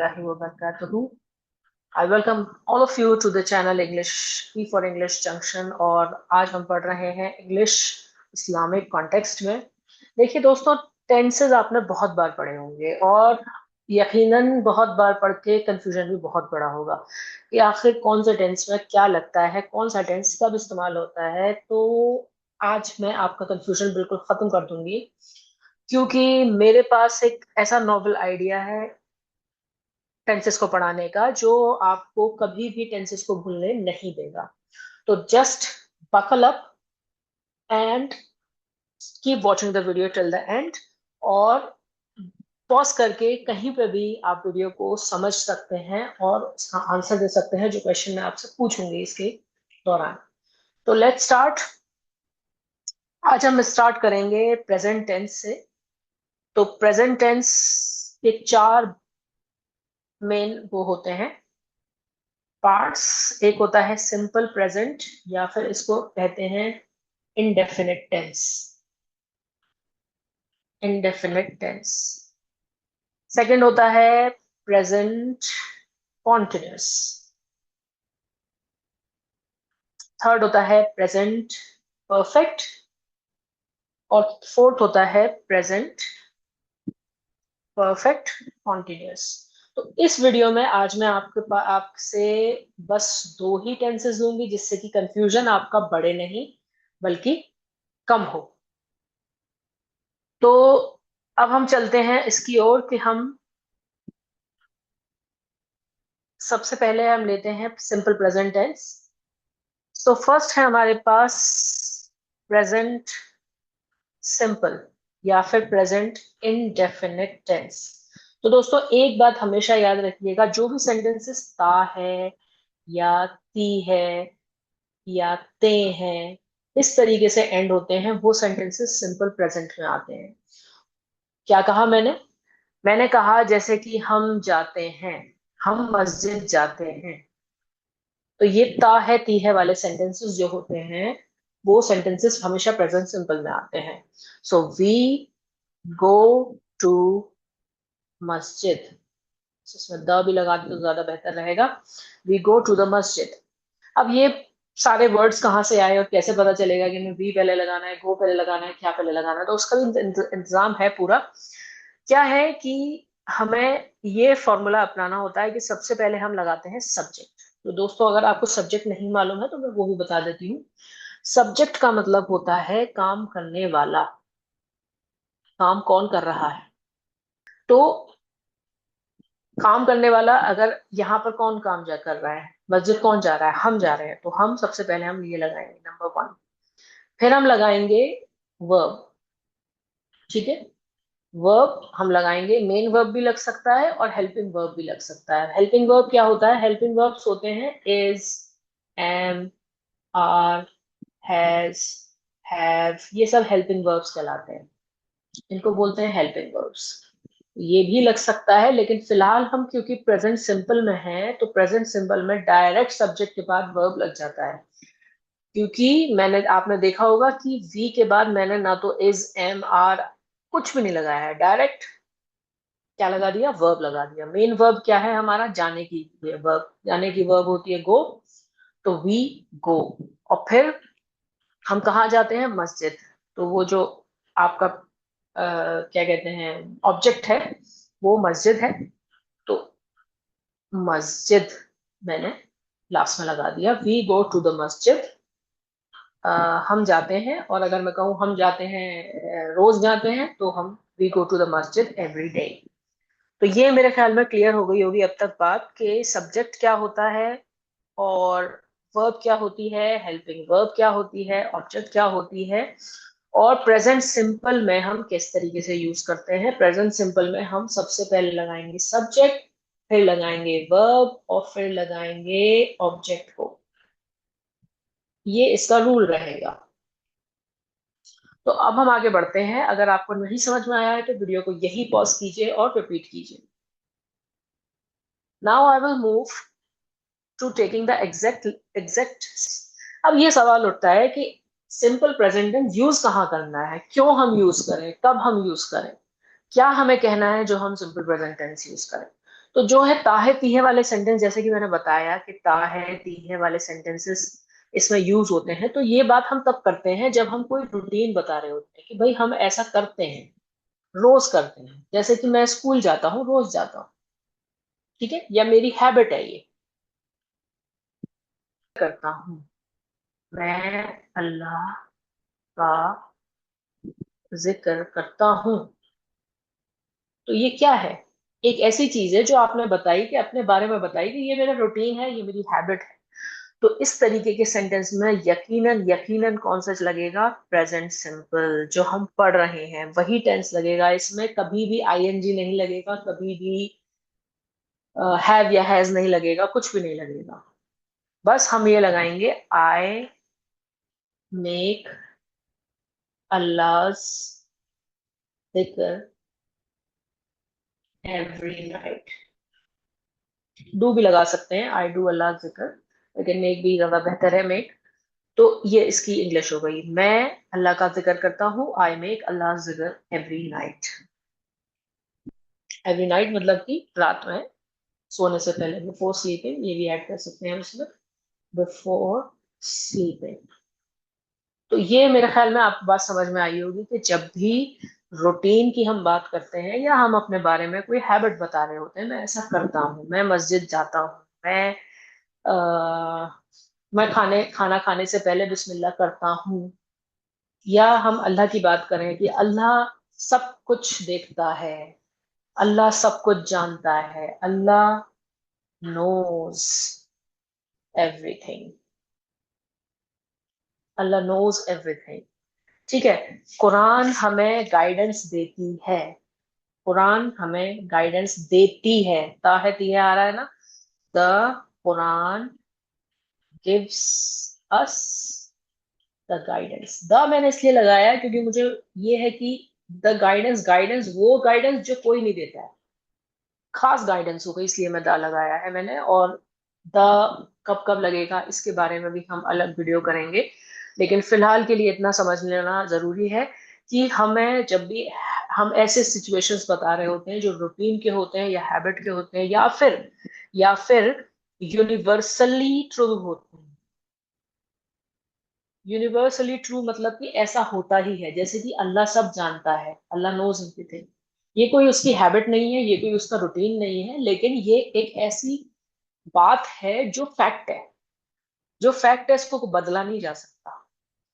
वबरकातुहू। I welcome all of you to the channel English P for English junction. और आज हम पढ़ रहे हैं इंग्लिश इस्लामिक कॉन्टेक्स्ट में। देखिए दोस्तों, टेंसेस आपने बहुत बार पढ़े होंगे और यकीनन बहुत बार पढ़ के कंफ्यूजन भी बहुत बड़ा होगा कि आखिर कौन से टेंस में क्या लगता है, कौन सा टेंस कब इस्तेमाल होता है। तो आज मैं आपका कंफ्यूजन बिल्कुल खत्म कर दूंगी, क्योंकि मेरे पास एक ऐसा नॉवल आइडिया है टेंसेस को पढ़ाने का जो आपको कभी भी टेंसेस को भूलने नहीं देगा। तो just buckle up and keep watching the video till the end, और पॉज करके कहीं पे भी आप वीडियो को समझ सकते हैं और इसका आंसर दे सकते हैं जो क्वेश्चन मैं आपसे पूछूंगी इसके दौरान। तो लेट्स स्टार्ट। आज हम स्टार्ट करेंगे प्रेजेंट टेंस से। तो प्रेजेंट टेंस के चार मेन वो होते हैं पार्ट्स। एक होता है सिंपल प्रेजेंट, या फिर इसको कहते हैं indefinite tense। indefinite tense। Second होता है प्रेजेंट कॉन्टिन्यूस। थर्ड होता है प्रेजेंट परफेक्ट। और फोर्थ होता है प्रेजेंट परफेक्ट कॉन्टिन्यूस। तो इस वीडियो में आज मैं आपसे बस दो ही टेंसेस लूंगी, जिससे कि कंफ्यूजन आपका बढ़े नहीं बल्कि कम हो। तो अब हम चलते हैं इसकी ओर कि हम सबसे पहले हम लेते हैं सिंपल प्रेजेंट टेंस। तो फर्स्ट है हमारे पास प्रेजेंट सिंपल या फिर प्रेजेंट इनडेफिनिट टेंस। तो दोस्तों एक बात हमेशा याद रखिएगा, जो भी सेंटेंसेस ता है या ती है या ते हैं, इस तरीके से एंड होते हैं, वो सेंटेंसेस सिंपल प्रेजेंट में आते हैं। क्या कहा मैंने? मैंने कहा जैसे कि हम जाते हैं, हम मस्जिद जाते हैं। तो ये ता है ती है वाले सेंटेंसेस जो होते हैं, वो सेंटेंसेस हमेशा प्रेजेंट सिंपल में आते हैं। सो वी गो टू मस्जिद, इसमें द भी लगा दे तो ज्यादा बेहतर रहेगा। वी गो टू द मस्जिद। अब ये सारे वर्ड्स कहाँ से आए और कैसे पता चलेगा कि मैं वी पहले लगाना है, गो पहले लगाना है, क्या पहले लगाना है, तो उसका भी इंतजाम है पूरा। क्या है कि हमें ये फॉर्मूला अपनाना होता है कि सबसे पहले हम लगाते हैं सब्जेक्ट। तो दोस्तों अगर आपको सब्जेक्ट नहीं मालूम है तो मैं वो भी बता देती हूँ। सब्जेक्ट का मतलब होता है काम करने वाला, काम कौन कर रहा है। तो काम करने वाला, अगर यहाँ पर कौन काम जा कर रहा है, मस्जिद कौन जा रहा है, हम जा रहे हैं, तो हम सबसे पहले हम ये लगाएंगे नंबर वन। फिर हम लगाएंगे वर्ब। ठीक है, वर्ब हम लगाएंगे, मेन वर्ब भी लग सकता है और हेल्पिंग वर्ब भी लग सकता है। हेल्पिंग वर्ब क्या होता है? हेल्पिंग वर्ब्स होते हैं is, am, are, has, have, ये सब हेल्पिंग वर्ब्स कहलाते हैं। इनको बोलते हैं हेल्पिंग वर्ब्स। ये भी लग सकता है, लेकिन फिलहाल हम क्योंकि प्रेजेंट सिंपल में हैं, तो प्रेजेंट सिंपल में डायरेक्ट सब्जेक्ट के बाद वर्ब लग जाता है। क्योंकि मैंने आपने देखा होगा कि वी के बाद मैंने ना तो इज, एम, आर कुछ भी नहीं लगाया है, डायरेक्ट क्या लगा दिया? वर्ब लगा दिया। मेन वर्ब क्या है हमारा? जाने की वर्ब, जाने की वर्ब होती है गो। तो वी गो। और फिर हम कहाँ जाते हैं? मस्जिद। तो वो जो आपका क्या कहते हैं ऑब्जेक्ट है, वो मस्जिद है। तो मस्जिद मैंने लास्ट में लगा दिया। वी गो टू द मस्जिद। हम जाते हैं, और अगर मैं कहूँ हम जाते हैं रोज जाते हैं, तो हम वी गो टू द मस्जिद एवरी डे। तो ये मेरे ख्याल में क्लियर हो गई होगी अब तक बात कि सब्जेक्ट क्या होता है और वर्ब क्या होती है, हेल्पिंग वर्ब क्या होती है, ऑब्जेक्ट क्या होती है, और प्रेजेंट सिंपल में हम किस तरीके से यूज करते हैं। प्रेजेंट सिंपल में हम सबसे पहले लगाएंगे सब्जेक्ट, फिर लगाएंगे वर्ब, और फिर लगाएंगे ऑब्जेक्ट को। ये इसका रूल रहेगा। तो अब हम आगे बढ़ते हैं। अगर आपको नहीं समझ में आया है तो वीडियो को यही पॉज कीजिए और रिपीट कीजिए। Now I will move to taking the exact. अब ये सवाल उठता है कि सिंपल प्रेजेंट टेंस यूज कहाँ करना है, क्यों हम यूज करें, कब हम यूज करें, क्या हमें कहना है जो हम सिंपल प्रेजेंट टेंस यूज करें। तो जो है ताहे तीहे वाले सेंटेंस, जैसे कि मैंने बताया कि ताहे तीहे वाले सेंटेंसेस इसमें यूज होते हैं, तो ये बात हम तब करते हैं जब हम कोई रूटीन बता रहे होते हैं कि भाई हम ऐसा करते हैं, रोज करते हैं। जैसे कि मैं स्कूल जाता हूँ, रोज जाता हूँ, ठीक है, या मेरी हैबिट है ये, करता हूँ मैं अल्लाह का जिक्र करता हूँ। तो ये क्या है? एक ऐसी चीज है जो आपने बताई, कि अपने बारे में बताई कि ये मेरा रूटीन है, ये मेरी हैबिट है। तो इस तरीके के सेंटेंस में यकीनन यकीनन कौन सा लगेगा? Present simple. जो हम पढ़ रहे हैं वही टेंस लगेगा इसमें, कभी भी आईएनजी नहीं लगेगा, कभी भी हैव या हैज नहीं लगेगा, कुछ भी नहीं लगेगा। बस हम ये लगाएंगे, आई मेक अल्लाहस जिक्र एवरी नाइट। डू भी लगा सकते हैं, आई डू अल्लाह जिक्र, लेकिन मेक भी ज्यादा बेहतर है, मेक। तो ये इसकी इंग्लिश हो गई, मैं अल्लाह का जिक्र करता हूँ, आई मेक अल्लाह जिक्र एवरी नाइट। एवरी नाइट मतलब कि रात में सोने से पहले, बिफोर स्लीपिंग, ये भी ऐड कर सकते हैं उसमें, बिफोर स्लीपिंग। तो ये मेरे ख्याल में आपको बात समझ में आई होगी कि जब भी रूटीन की हम बात करते हैं, या हम अपने बारे में कोई हैबिट बता रहे होते हैं, मैं ऐसा करता हूँ, मैं मस्जिद जाता हूँ, आ, मैं खाना खाने से पहले बिस्मिल्लाह करता हूँ, या हम अल्लाह की बात करें कि अल्लाह सब कुछ देखता है, अल्लाह सब कुछ जानता है, अल्लाह नोज एवरीथिंग, अल्लाह नोज एवरीथिंग। ठीक है। कुरान हमें गाइडेंस देती है, कुरान हमें गाइडेंस देती है, ताहती है आ रहा है ना, the Quran gives us the guidance. The मैंने इसलिए लगाया है क्योंकि मुझे ये है कि द गाइडेंस, गाइडेंस वो गाइडेंस जो कोई नहीं देता है, खास गाइडेंस होगा, इसलिए मैं द लगाया है मैंने। और द कब कब लगेगा इसके बारे में भी हम अलग वीडियो करेंगे, लेकिन फिलहाल के लिए इतना समझ लेना जरूरी है कि हमें जब भी हम ऐसे सिचुएशंस बता रहे होते हैं जो रूटीन के होते हैं या हैबिट के होते हैं, या फिर यूनिवर्सली ट्रू होते हैं। यूनिवर्सली ट्रू मतलब कि ऐसा होता ही है, जैसे कि अल्लाह सब जानता है, अल्लाह नोज एवरीथिंग। ये कोई उसकी हैबिट नहीं है, ये कोई उसका रूटीन नहीं है, लेकिन ये एक ऐसी बात है जो फैक्ट है, जो फैक्ट है इसको बदला नहीं जा सकता,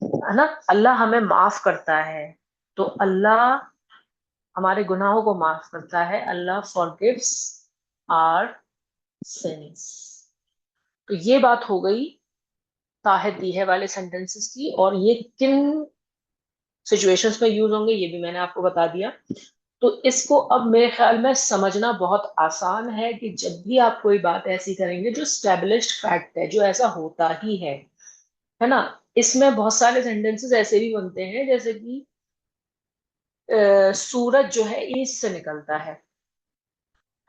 है ना। अल्लाह हमें माफ करता है, तो अल्लाह हमारे गुनाहों को माफ करता है, अल्लाह फॉरगिव्स आवर सिंस। तो ये बात हो गई ताहत दी है वाले सेंटेंसेस की, और ये किन सिचुएशंस में यूज होंगे ये भी मैंने आपको बता दिया। तो इसको अब मेरे ख्याल में समझना बहुत आसान है कि जब भी आप कोई बात ऐसी करेंगे जो स्टेब्लिश्ड फैक्ट है, जो ऐसा होता ही है ना। इसमें बहुत सारे सेंटेंसेस ऐसे भी बनते हैं, जैसे कि सूरज जो है ईस्ट से निकलता है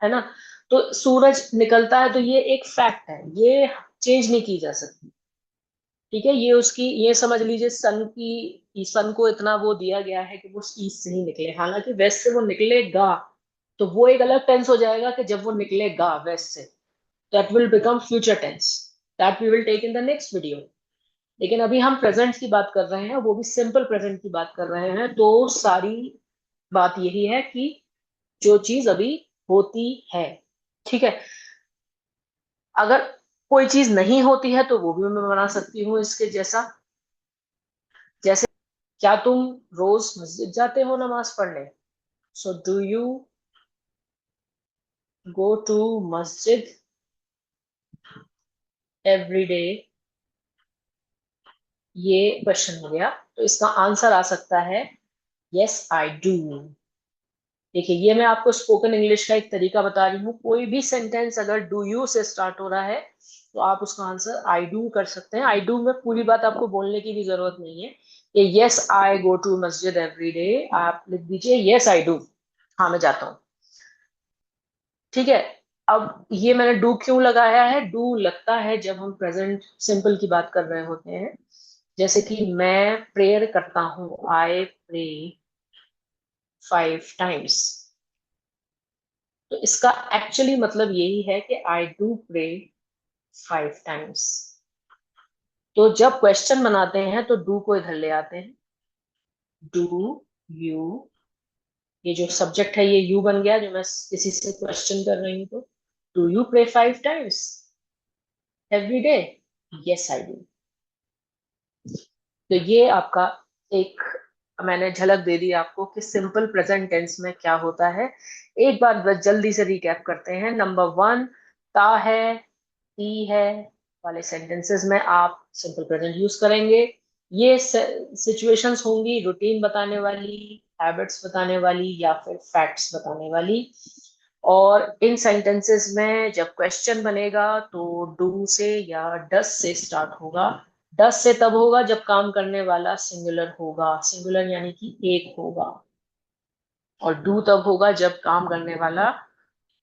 ना। तो सूरज निकलता है, तो ये एक फैक्ट है, ये चेंज नहीं की जा सकती। ठीक है, ये उसकी, ये समझ लीजिए सन को इतना वो दिया गया है कि वो ईस्ट से ही निकले, हालांकि वेस्ट से वो निकलेगा, तो वो एक अलग टेंस हो जाएगा कि जब वो निकलेगा वेस्ट से, that will become future tense, that we will take in the next video. लेकिन अभी हम प्रेजेंट की बात कर रहे हैं, वो भी सिंपल प्रेजेंट की बात कर रहे हैं, तो सारी बात यही है कि जो चीज अभी होती है, ठीक है। अगर कोई चीज नहीं होती है तो वो भी मैं बना सकती हूँ इसके जैसा। जैसे, क्या तुम रोज मस्जिद जाते हो नमाज पढ़ने? So do you go to masjid every day? ये क्वेश्चन हो गया, तो इसका आंसर आ सकता है यस आई डू। देखिए, ये मैं आपको स्पोकन इंग्लिश का एक तरीका बता रही हूँ, कोई भी सेंटेंस अगर डू यू से स्टार्ट हो रहा है तो आप उसका आंसर आई डू कर सकते हैं। आई डू में पूरी बात आपको बोलने की भी जरूरत नहीं है, ये yes I go to masjid every day, आप लिख दीजिए यस आई डू, हाँ मैं जाता हूँ। ठीक है। अब ये मैंने डू क्यों लगाया है? डू लगता है जब हम प्रेजेंट सिंपल की बात कर रहे होते हैं, जैसे कि मैं प्रेयर करता हूँ, आई प्रे 5 टाइम्स। तो इसका एक्चुअली मतलब यही है कि आई डू प्रे 5 टाइम्स। तो जब क्वेश्चन बनाते हैं तो डू को इधर ले आते हैं। डू यू, ये जो सब्जेक्ट है ये यू बन गया, जो मैं किसी से क्वेश्चन कर रही हूँ। तो do you pray 5 times every day? Yes I do. तो ये आपका एक, मैंने झलक दे दी आपको कि सिंपल प्रेजेंट टेंस में क्या होता है। एक बार बस जल्दी से रिकैप करते हैं। नंबर 1, ता है, ही है वाले सेंटेंसेस में आप सिंपल प्रेजेंट यूज करेंगे। ये सिचुएशंस होंगी रूटीन बताने वाली, हैबिट्स बताने वाली, या फिर फैक्ट्स बताने वाली। और इन सेंटेंसेस में जब क्वेश्चन बनेगा तो डू से या डस से स्टार्ट होगा। डस से तब होगा जब काम करने वाला सिंगुलर होगा, सिंगुलर यानी कि एक होगा। और डू तब होगा जब काम करने वाला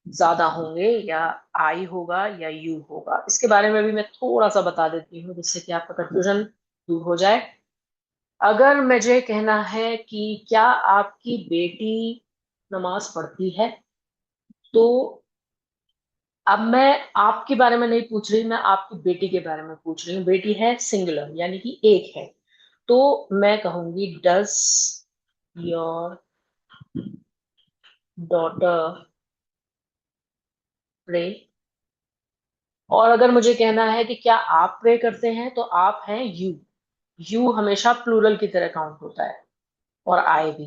ज्यादा होंगे, या आई होगा या यू होगा। इसके बारे में भी मैं थोड़ा सा बता देती हूँ जिससे कि आपका कंफ्यूजन दूर हो जाए। अगर मुझे कहना है कि क्या आपकी बेटी नमाज पढ़ती है, तो अब मैं आपके बारे में नहीं पूछ रही, मैं आपकी बेटी के बारे में पूछ रही हूँ। बेटी है सिंगुलर यानी कि एक है। तो मैं कहूंगी डज योर डॉटर प्रे। और अगर मुझे कहना है कि क्या आप प्रे करते हैं, तो आप हैं यू। यू हमेशा प्लूरल की तरह काउंट होता है, और आई भी।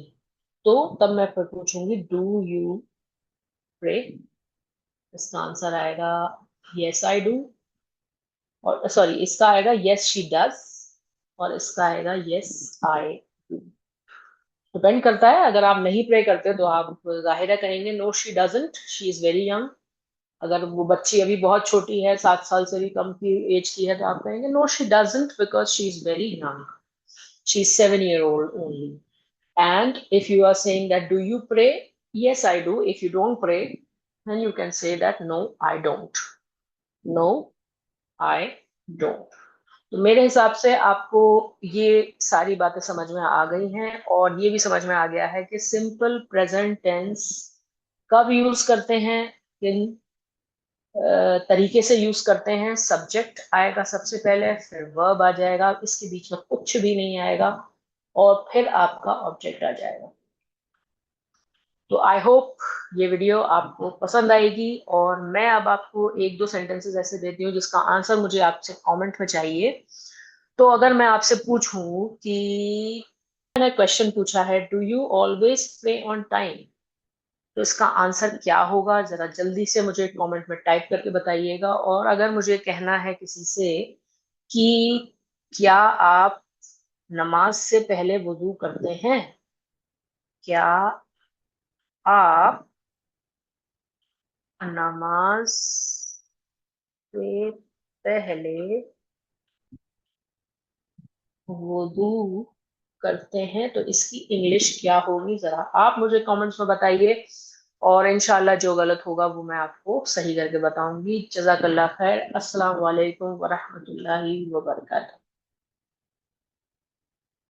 तो तब मैं फिर पूछूंगी डू यू प्रे। इसका आंसर आएगा यस आई डू। और सॉरी, इसका आएगा यस शी डज, और इसका आएगा यस आई डू। डिपेंड करता है, अगर आप नहीं प्रे करते तो आप जाहिर है कहेंगे no she doesn't, she is very young. अगर वो बच्ची अभी बहुत छोटी है, 7 साल से भी कम की एज की है, तो आप कहेंगे no she doesn't because she is very young, she is 7 year old only. And if you are saying that do you pray, yes I do. If you don't pray, then you can say that no I don't, no I don't. तो मेरे हिसाब से आपको ये सारी बातें समझ में आ गई हैं, और ये भी समझ में आ गया है कि सिंपल प्रेजेंट टेंस कब यूज करते हैं, किन तरीके से यूज करते हैं। सब्जेक्ट आएगा सबसे पहले, फिर वर्ब आ जाएगा, इसके बीच में कुछ भी नहीं आएगा, और फिर आपका ऑब्जेक्ट आ जाएगा। तो आई होप ये वीडियो आपको पसंद आएगी, और मैं अब आपको एक दो सेंटेंसेस ऐसे देती हूँ जिसका आंसर मुझे आपसे कमेंट में चाहिए। तो अगर मैं आपसे पूछूं कि मैंने क्वेश्चन पूछा है do you always play on time, तो इसका आंसर क्या होगा, जरा जल्दी से मुझे कमेंट में टाइप करके बताइएगा। और अगर मुझे कहना है किसी से कि क्या आप नमाज से पहले वुजू करते हैं, क्या आप नमाज से पहले वुजू करते हैं, तो इसकी इंग्लिश क्या होगी, जरा आप मुझे कमेंट्स में बताइए। और इंशाल्लाह जो गलत होगा वो मैं आपको सही करके बताऊंगी। जज़ाकल्लाह खैर। अस्सलाम वालेकुम वरहमतुल्लाहि वबरकातुहू।